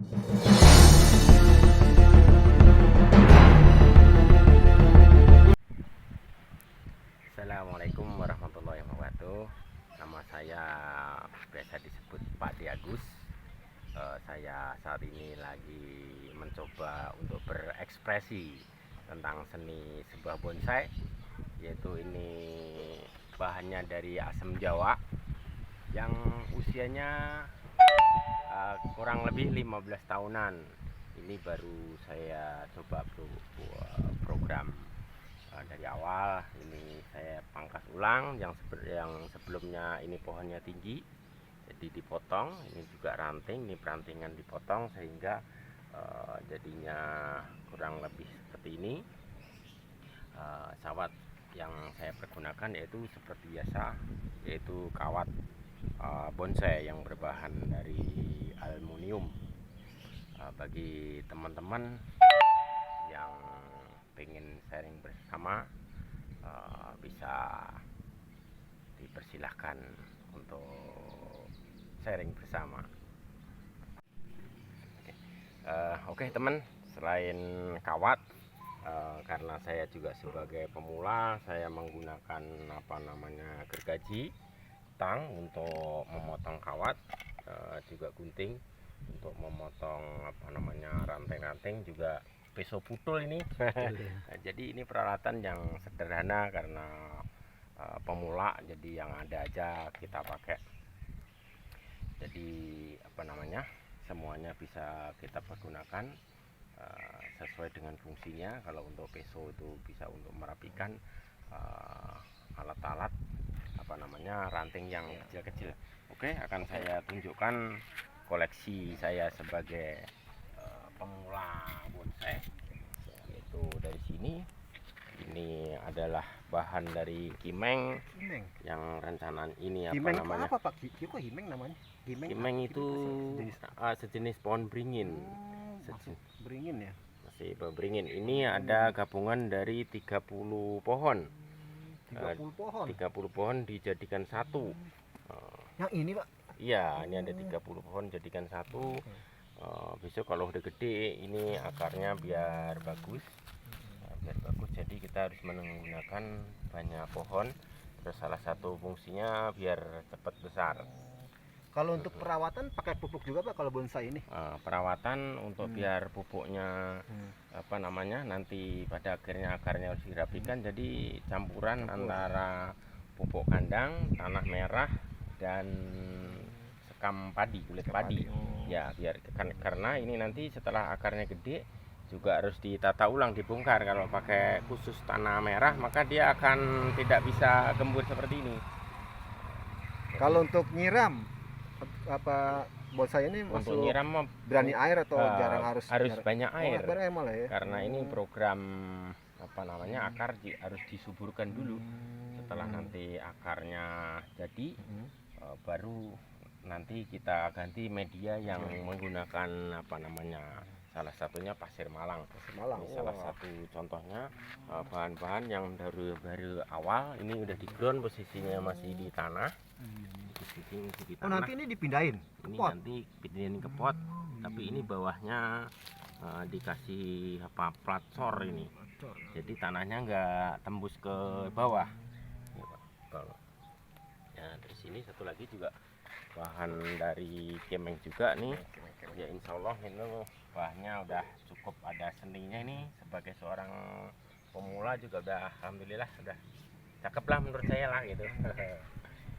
Assalamualaikum warahmatullahi wabarakatuh. Nama saya biasa disebut Pak Diagus. Saya saat ini lagi mencoba untuk berekspresi tentang seni sebuah bonsai, yaitu ini bahannya dari asem Jawa yang usianya kurang lebih 15 tahunan. Ini baru saya coba program dari awal. Ini saya pangkas ulang yang sebelumnya ini pohonnya tinggi, jadi dipotong. Ini juga ranting, ini perantingan dipotong sehingga jadinya kurang lebih seperti ini. Sawat yang saya pergunakan yaitu seperti biasa, yaitu kawat bonsai yang berbahan dari aluminium. Bagi teman-teman yang pengen sharing bersama, bisa dipersilahkan untuk sharing bersama. Oke teman, selain kawat, karena saya juga sebagai pemula, saya menggunakan gergaji, tang untuk memotong kawat, juga gunting untuk memotong ranting-ranting, juga pisau putul ini. Nah, jadi ini peralatan yang sederhana karena pemula, jadi yang ada aja kita pakai. Jadi semuanya bisa kita pergunakan sesuai dengan fungsinya. Kalau untuk pisau itu bisa untuk merapikan alat-alat ranting yang kecil-kecil. Oke, akan saya tunjukkan koleksi saya sebagai pemula bonsai, yaitu dari sini. Ini adalah bahan dari himeng. Yang rencanaan ini Apa Pak? Kok himeng namanya? Himeng itu sejenis pohon beringin. Beringin ya? Masih beringin. Ini ada gabungan dari 30 pohon. 30 pohon. 30 pohon dijadikan satu. Yang ini Pak? Iya, ini ada 30 pohon jadikan satu. Besok kalau udah gede, ini akarnya biar bagus. Jadi kita harus menggunakan banyak pohon. Terus salah satu fungsinya biar cepat besar. Kalau untuk perawatan pakai pupuk juga Pak kalau bonsai ini? Perawatan untuk biar pupuknya nanti pada akhirnya akarnya harus dirapikan. Jadi campuran antara pupuk kandang, tanah merah, dan sekam padi, kulit padi. Ya, biar karena ini nanti setelah akarnya gede juga harus ditata ulang, dibongkar. Kalau pakai khusus tanah merah maka dia akan tidak bisa gembur seperti ini. Kalau untuk nyiram bonsai ini untuk nyiram berani air atau jarang harus banyak air? Malah ya? Karena ini program akar harus disuburkan dulu. Setelah nanti akarnya jadi, baru nanti kita ganti media yang menggunakan salah satunya pasir malang. Ini salah satu contohnya bahan-bahan yang dari awal. Ini udah di ground, posisinya masih di tanah. Nanti ini dipindahin ini pot. Nanti pindahin ke pot, tapi ini bawahnya dikasih plat sor ini. Jadi tanahnya nggak tembus ke bawah. Ya, dari sini satu lagi juga bahan dari kemeng juga nih. Ya insya Allah ini bahannya udah cukup, ada seninya ini. Sebagai seorang pemula juga udah alhamdulillah udah cakep lah menurut saya lah gitu.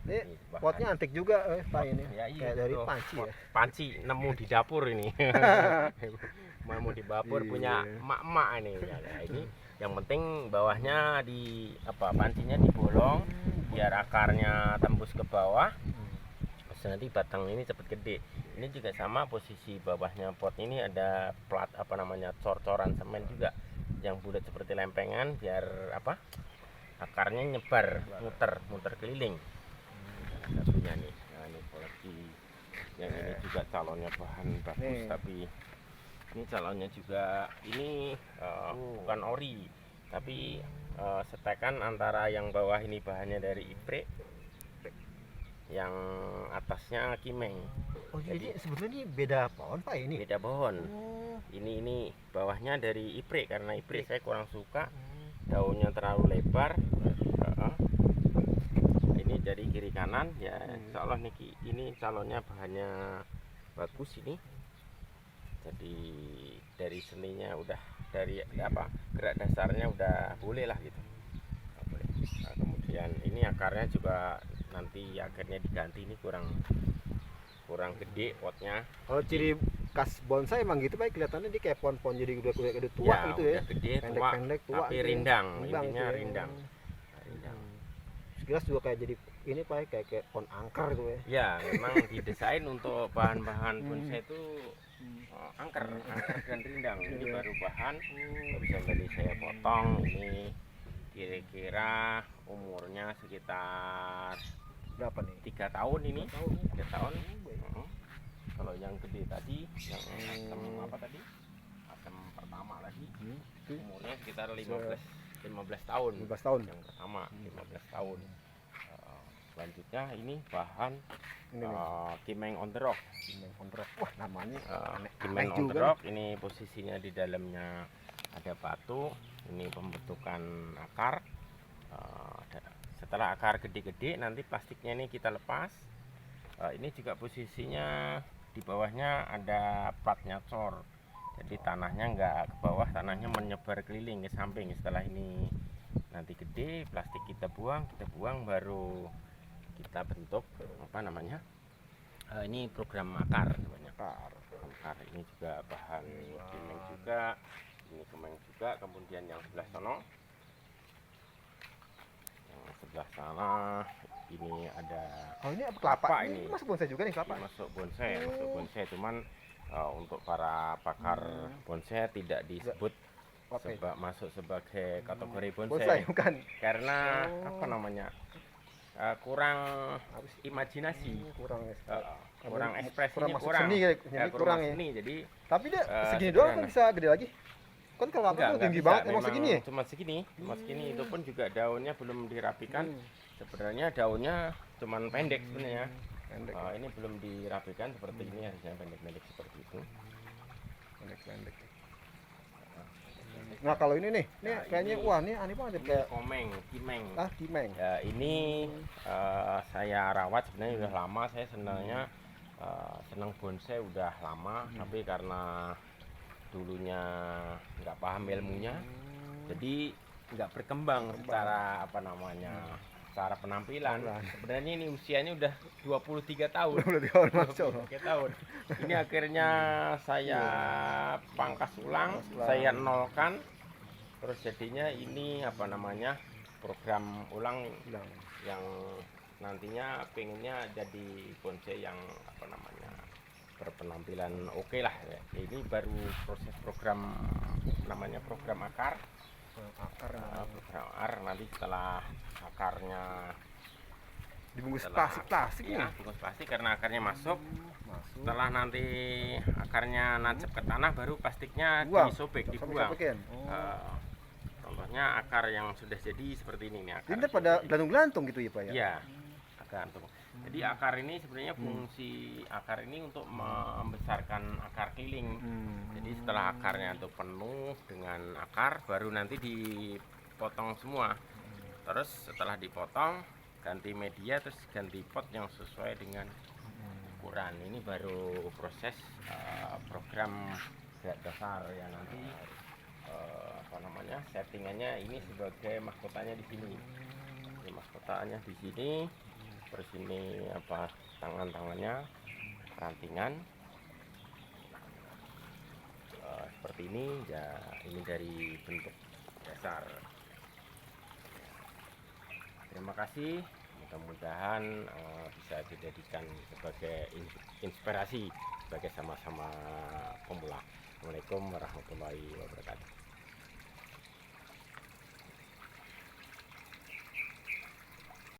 Ini potnya antik juga Pak ini. Ya, iya, kayak dari panci ya. Panci nemu di dapur ini. Nemu di dapur punya emak-emak ini. Ya, ini yang penting bawahnya pancinya dibolong biar akarnya tembus ke bawah. Terus nanti batang ini cepat gede. Ini juga sama, posisi bawahnya pot ini ada plat cor-coran semen juga yang bulat seperti lempengan, biar akarnya nyebar, muter keliling. Satunya nih, nah ini koleksi yang ini juga calonnya bahan bagus, tapi ini calonnya juga ini bukan ori, tapi setekan antara yang bawah ini bahannya dari iprek, yang atasnya kimeng. Oh jadi sebetulnya ini beda pohon Pak ini? Beda pohon. Oh. Ini bawahnya dari iprik, karena iprik saya kurang suka daunnya terlalu lebar. Ini dari kiri kanan ya, insya Allah ini calonnya bahannya bagus ini. Jadi dari seninya udah, dari apa, gerak dasarnya udah boleh lah gitu. Boleh. Nah, kemudian ini akarnya juga nanti akhirnya diganti, ini kurang gede potnya. Kalau ciri khas bonsai emang gitu Pak, kelihatannya dia kayak pohon-pohon jadi udah tua Ya, gitu ya. udah gede, Pendek-pendek, tua tapi gitu ya. rindang, Rindang intinya gitu ya. rindang. Sekilas juga kayak jadi ini Pak, kayak pohon angker gitu ya. Ya, memang didesain untuk bahan-bahan bonsai itu angker dan rindang. Ini baru bahan, bisa tadi saya potong. Ini kira-kira umurnya sekitar Berapa nih? 3 tahun ini. 3 tahun. Baik. Kalau yang gede tadi, yang asam apa tadi? Asam pertama lagi, umurnya sekitar 15 tahun. 15 tahun. Yang pertama 15 tahun. Selanjutnya ini bahan Ini kimeng on the rock. Kimeng on the rock. Wah, namanya Kimeng aneh on the juga rock ini posisinya di dalamnya ada batu. Ini pembentukan akar. Setelah akar gede-gede, nanti plastiknya ini kita lepas. Ini juga posisinya di bawahnya ada platnya cor. Jadi tanahnya nggak ke bawah, tanahnya menyebar keliling ke samping. Setelah ini nanti gede, plastik kita buang baru kita bentuk apa namanya? Ini program akar namanya. Akar ini juga bahan kimeng juga, ini kimeng juga. Kemudian yang sebelah sana ini ada ini kelapa. kelapa Ini masuk bonsai juga nih kelapa. masuk bonsai, cuman untuk para pakar bonsai tidak disebut masuk sebagai kategori bonsai, bukan. karena apa namanya, kurang imajinasi, kurang ekspresinya, kurang seni, kurang ya. seni. Jadi tapi dia segini doang kan bisa gede lagi. Kan kalau apa tinggi bisa, banget, emang segini ya? cuma segini. Itu pun juga daunnya belum dirapikan. Sebenarnya daunnya cuman pendek sebenarnya. Ini belum dirapikan seperti ini, harusnya pendek-pendek seperti itu. Pendek-pendek. Nah kalau ini nih, kayaknya wah ini aneh banget kayak kimeng. Kimeng. Ya, ini saya rawat sebenarnya udah lama. Saya senangnya senang bonsai udah lama, tapi karena dulunya nggak paham ilmunya, jadi nggak berkembang secara apa namanya, secara penampilan. Sebenarnya ini usianya udah 23 tahun. 23 tahun. Ini akhirnya saya pangkas ulang, saya nolkan. Terus jadinya ini apa namanya, program ulang yang nantinya pengennya jadi bonsai yang apa namanya, berpenampilan oke lah ya. Ini baru proses program, namanya program akar. Program akar, nanti setelah akarnya dibungkus plastik ya, bungkus plastik karena akarnya masuk. Setelah nanti akarnya nancep ke tanah, baru plastiknya disobek, dibuang. Contohnya akar yang sudah jadi seperti ini nih. Ini pada gelantung-gelantung gitu ya Pak ya? Iya, gantung. Jadi akar ini sebenarnya fungsi akar ini untuk membesarkan akar keliling. Jadi setelah akarnya itu penuh dengan akar, baru nanti dipotong semua. Terus setelah dipotong, ganti media, terus ganti pot yang sesuai dengan ukuran. Ini baru proses program gerak dasar ya. Nanti apa namanya, settingannya ini sebagai mahkotanya di sini. Ini mahkotanya di sini. Terus ini apa, tangan-tangannya rantingan seperti ini ya. Ini dari bentuk dasar. Terima kasih, mudah-mudahan bisa dijadikan sebagai inspirasi sebagai sama-sama pemula. Assalamualaikum warahmatullahi wabarakatuh.